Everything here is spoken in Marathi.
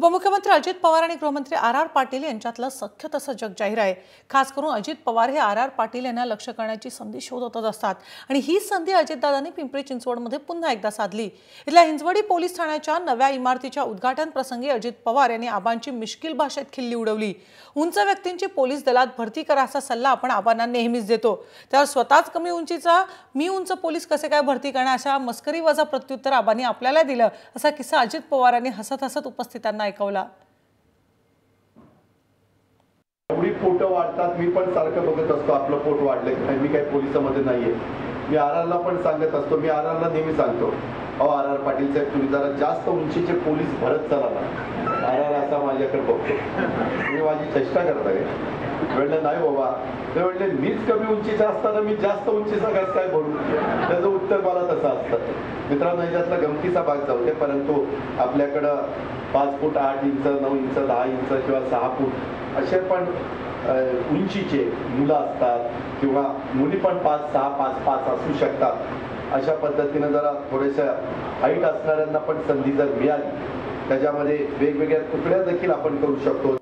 उपमुख्यमंत्री अजित पवार आणि गृहमंत्री आर पाटील यांच्यातलं सख्य तसं जग जाहीर आहे। खास करून अजित पवार हे आर पाटील यांना लक्ष करण्याची संधी शोधतच असतात आणि ही संधी अजितदादांनी पिंपरी चिंचवडमध्ये पुन्हा एकदा साधली। इथल्या हिंजवडी पोलीस ठाण्याच्या नव्या इमारतीच्या उद्घाटन प्रसंगी अजित पवार यांनी आबांची मिश्किल भाषेत खिल्ली उडवली। उंच व्यक्तींची पोलीस दलात भरती करा असा सल्ला आपण आबांना नेहमीच देतो, त्यावर स्वतःच कमी उंचीचा मी उंच पोलीस कसे काय भरती करणार अशा मस्करीवजा प्रत्युत्तर आबांनी आपल्याला दिलं। असा किस्सा अजित पवारांनी हसत हसत उपस्थितांना ऐकवला। एवढी फोटो वाढतात, मी पण सारखं बघत असतो आपलं पोट वाढलंय, मी काही पोलिसामध्ये नाहीये। मी आरआरला पण सांगत असतो, मी आरआरला नेहमी सांगतो, अहो आर पाटील साहेब तुम्ही जरा जास्त उंचीचे पोलीस भरत चला ना। आर असा माझ्याकडे बघतो, तुम्ही माझी चेष्टा करताय। म्हणलं नाही बाबा, ते म्हणले मीच कमी उंचीचा असताना मी जास्त उंचीचा कसं काय भरू। त्याचं उत्तर मला तसं असतं। मित्रांनो, याच्यातला गमतीचा भाग जाऊ दे, परंतु आपल्याकडं 5 फूट 8 इंच 9 इंच 10 इंच किंवा 6 फूट असे पण उंचीचे मुलं असतात किंवा मुली पण 5 6 5 5 असू शकतात। अशा पद्धतीने जरा थोड्याशा हाईट असणाऱ्यांना पण संधी जर मिळाली, त्याच्यामध्ये वेगवेगळ्या तुकड्या देखील आपण करू शकतो।